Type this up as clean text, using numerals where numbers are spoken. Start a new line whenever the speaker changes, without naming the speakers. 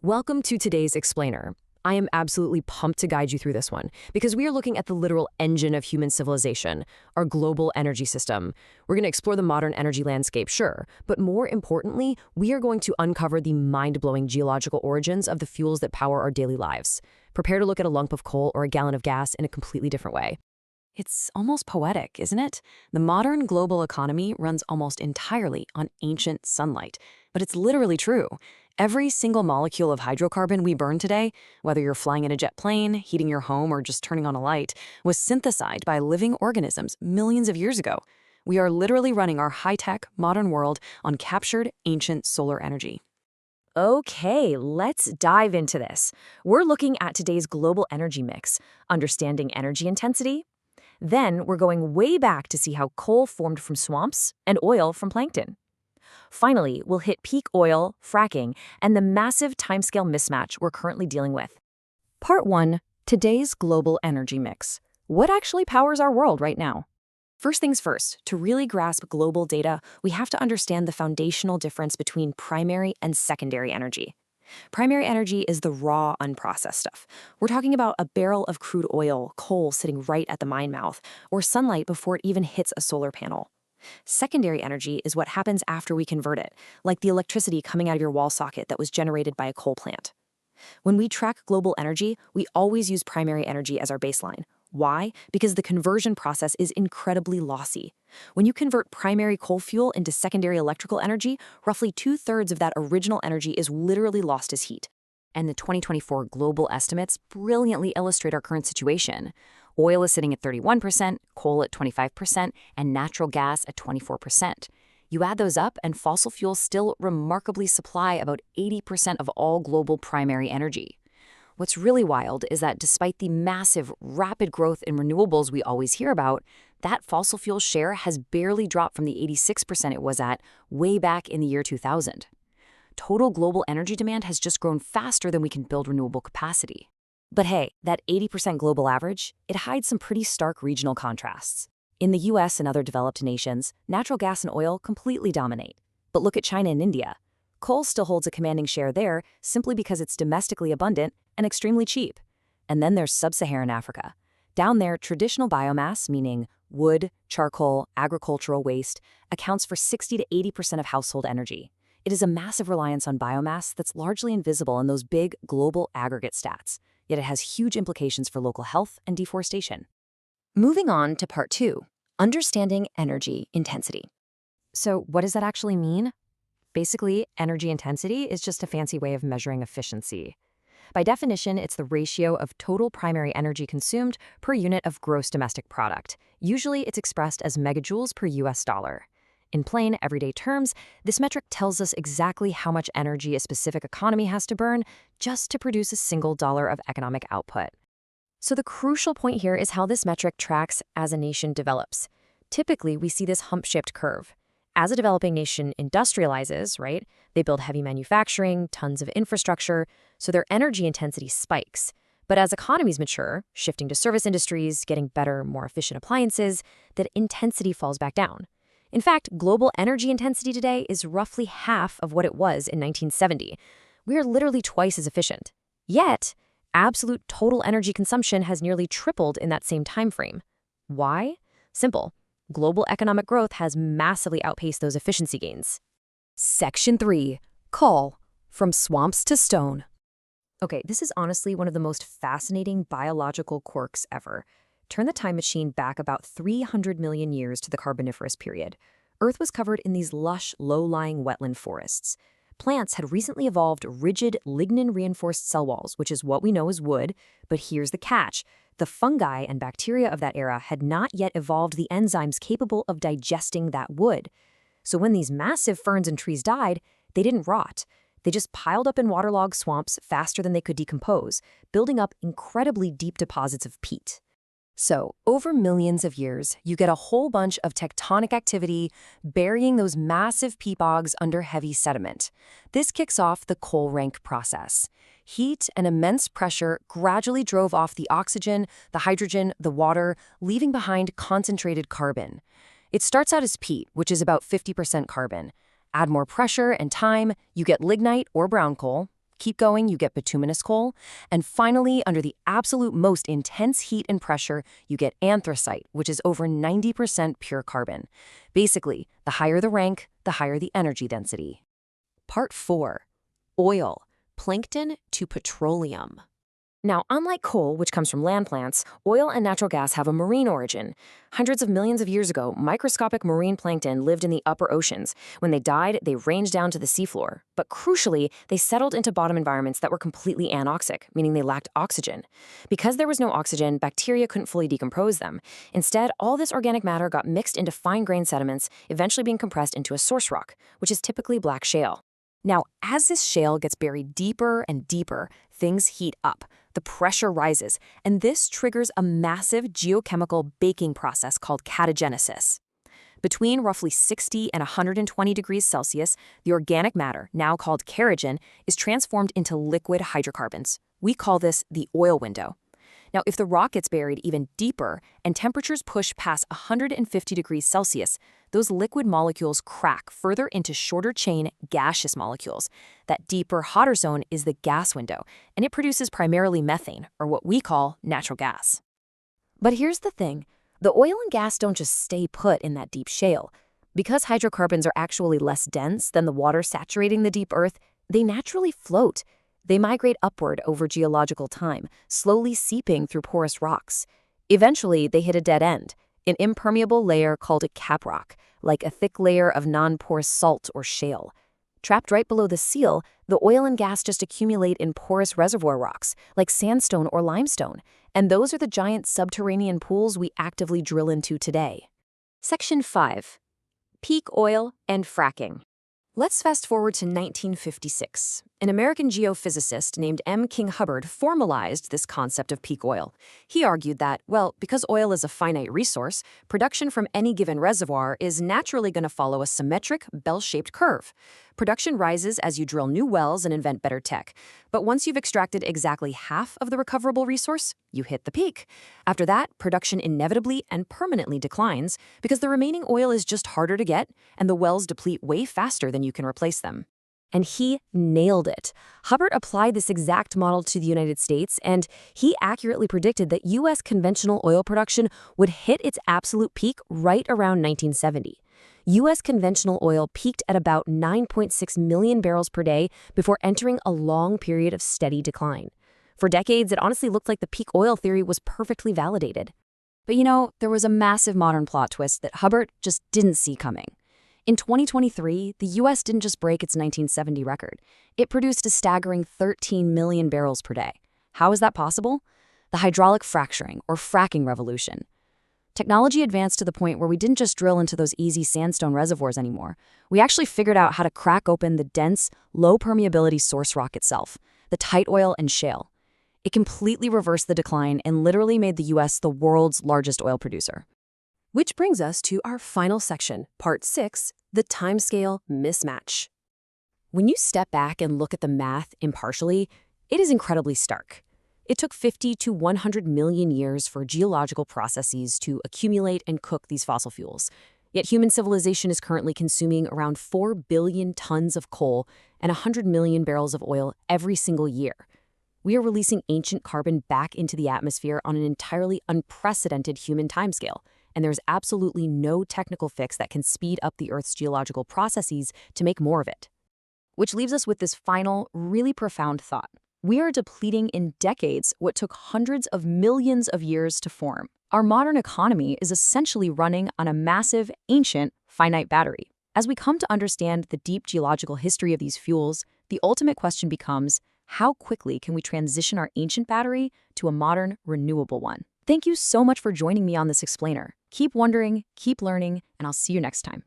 Welcome to today's Explainer. I am absolutely pumped to guide you through this one because we are looking at the literal engine of human civilization, our global energy system. We're going to explore the modern energy landscape, sure, but more importantly, we are going to uncover the mind-blowing geological origins of the fuels that power our daily lives. Prepare to look at a lump of coal or a gallon of gas in a completely different way. It's almost poetic, isn't it? The modern global economy runs almost entirely on ancient sunlight. But it's literally true. Every single molecule of hydrocarbon we burn today, whether you're flying in a jet plane, heating your home, or just turning on a light, was synthesized by living organisms millions of years ago. We are literally running our high-tech, modern world on captured, ancient solar energy. Okay, let's dive into this. We're looking at today's global energy mix, understanding energy intensity. Then we're going way back to see how coal formed from swamps and oil from plankton. Finally, we'll hit peak oil, fracking, and the massive timescale mismatch we're currently dealing with. Part 1. Today's global energy mix. What actually powers our world right now? First things first, to really grasp global data, we have to understand the foundational difference between primary and secondary energy. Primary energy is the raw, unprocessed stuff. We're talking about a barrel of crude oil, coal sitting right at the mine mouth, or sunlight before it even hits a solar panel. Secondary energy is what happens after we convert it, like the electricity coming out of your wall socket that was generated by a coal plant. When we track global energy, we always use primary energy as our baseline. Why? Because the conversion process is incredibly lossy. When you convert primary coal fuel into secondary electrical energy, roughly 2/3 of that original energy is literally lost as heat. And the 2024 global estimates brilliantly illustrate our current situation. Oil is sitting at 31%, coal at 25%, and natural gas at 24%. You add those up, and fossil fuels still remarkably supply about 80% of all global primary energy. What's really wild is that despite the massive, rapid growth in renewables we always hear about, that fossil fuel share has barely dropped from the 86% it was at way back in the year 2000. Total global energy demand has just grown faster than we can build renewable capacity. But hey, that 80% global average, it hides some pretty stark regional contrasts. In the US and other developed nations, natural gas and oil completely dominate. But look at China and India. Coal still holds a commanding share there simply because it's domestically abundant and extremely cheap. And then there's sub-Saharan Africa. Down there, traditional biomass, meaning wood, charcoal, agricultural waste, accounts for 60 to 80% of household energy. It is a massive reliance on biomass that's largely invisible in those big global aggregate stats, yet it has huge implications for local health and deforestation. Moving on to part 2, understanding energy intensity. So what does that actually mean? Basically, energy intensity is just a fancy way of measuring efficiency. By definition, it's the ratio of total primary energy consumed per unit of gross domestic product. Usually, it's expressed as megajoules per US dollar. In plain, everyday terms, this metric tells us exactly how much energy a specific economy has to burn just to produce a single dollar of economic output. So the crucial point here is how this metric tracks as a nation develops. Typically, we see this hump-shaped curve. As a developing nation industrializes, right, they build heavy manufacturing, tons of infrastructure, so their energy intensity spikes. But as economies mature, shifting to service industries, getting better, more efficient appliances, that intensity falls back down. In fact, global energy intensity today is roughly half of what it was in 1970. We are literally twice as efficient. Yet, absolute total energy consumption has nearly tripled in that same time frame. Why? Simple. Global economic growth has massively outpaced those efficiency gains. Section 3. Coal. From swamps to stone. Okay, this is honestly one of the most fascinating biological quirks ever. Turn the time machine back about 300 million years to the Carboniferous period. Earth was covered in these lush, low-lying wetland forests. Plants had recently evolved rigid lignin-reinforced cell walls, which is what we know as wood, but here's the catch. The fungi and bacteria of that era had not yet evolved the enzymes capable of digesting that wood. So when these massive ferns and trees died, they didn't rot. They just piled up in waterlogged swamps faster than they could decompose, building up incredibly deep deposits of peat. So, over millions of years, you get a whole bunch of tectonic activity burying those massive peat bogs under heavy sediment. This kicks off the coal rank process. Heat and immense pressure gradually drove off the oxygen, the hydrogen, the water, leaving behind concentrated carbon. It starts out as peat, which is about 50% carbon. Add more pressure and time, you get lignite or brown coal, Keep going, you get bituminous coal. And finally, under the absolute most intense heat and pressure, you get anthracite, which is over 90% pure carbon. Basically, the higher the rank, the higher the energy density. Part 4. Oil, plankton to petroleum. Now, unlike coal, which comes from land plants, oil and natural gas have a marine origin. Hundreds of millions of years ago, microscopic marine plankton lived in the upper oceans. When they died, they ranged down to the seafloor. But crucially, they settled into bottom environments that were completely anoxic, meaning they lacked oxygen. Because there was no oxygen, bacteria couldn't fully decompose them. Instead, all this organic matter got mixed into fine-grained sediments, eventually being compressed into a source rock, which is typically black shale. Now, as this shale gets buried deeper and deeper, things heat up. The pressure rises, and this triggers a massive geochemical baking process called catagenesis. Between roughly 60 and 120 degrees Celsius, the organic matter, now called kerogen, is transformed into liquid hydrocarbons. We call this the oil window. Now, if the rock gets buried even deeper and temperatures push past 150 degrees Celsius, those liquid molecules crack further into shorter-chain gaseous molecules. That deeper, hotter zone is the gas window, and it produces primarily methane, or what we call natural gas. But here's the thing. The oil and gas don't just stay put in that deep shale. Because hydrocarbons are actually less dense than the water saturating the deep earth, they naturally float. They migrate upward over geological time, slowly seeping through porous rocks. Eventually, they hit a dead end, an impermeable layer called a caprock, like a thick layer of non-porous salt or shale. Trapped right below the seal, the oil and gas just accumulate in porous reservoir rocks, like sandstone or limestone, and those are the giant subterranean pools we actively drill into today. Section 5. Peak oil and fracking. Let's fast forward to 1956. An American geophysicist named M. King Hubbard formalized this concept of peak oil. He argued that, well, because oil is a finite resource, production from any given reservoir is naturally going to follow a symmetric, bell-shaped curve. Production rises as you drill new wells and invent better tech. But once you've extracted exactly half of the recoverable resource, you hit the peak. After that, production inevitably and permanently declines because the remaining oil is just harder to get and the wells deplete way faster than you can replace them. And he nailed it. Hubbard applied this exact model to the United States, and he accurately predicted that U.S. conventional oil production would hit its absolute peak right around 1970. U.S. conventional oil peaked at about 9.6 million barrels per day before entering a long period of steady decline. For decades, it honestly looked like the peak oil theory was perfectly validated. But there was a massive modern plot twist that Hubbard just didn't see coming. In 2023, the U.S. didn't just break its 1970 record. It produced a staggering 13 million barrels per day. How is that possible? The hydraulic fracturing, or fracking revolution. Technology advanced to the point where we didn't just drill into those easy sandstone reservoirs anymore. We actually figured out how to crack open the dense, low-permeability source rock itself, the tight oil and shale. It completely reversed the decline and literally made the U.S. the world's largest oil producer. Which brings us to our final section, Part 6, the timescale mismatch. When you step back and look at the math impartially, it is incredibly stark. It took 50 to 100 million years for geological processes to accumulate and cook these fossil fuels. Yet human civilization is currently consuming around 4 billion tons of coal and 100 million barrels of oil every single year. We are releasing ancient carbon back into the atmosphere on an entirely unprecedented human timescale. And there's absolutely no technical fix that can speed up the Earth's geological processes to make more of it. Which leaves us with this final, really profound thought. We are depleting in decades what took hundreds of millions of years to form. Our modern economy is essentially running on a massive, ancient, finite battery. As we come to understand the deep geological history of these fuels, the ultimate question becomes, how quickly can we transition our ancient battery to a modern, renewable one? Thank you so much for joining me on this explainer. Keep wondering, keep learning, and I'll see you next time.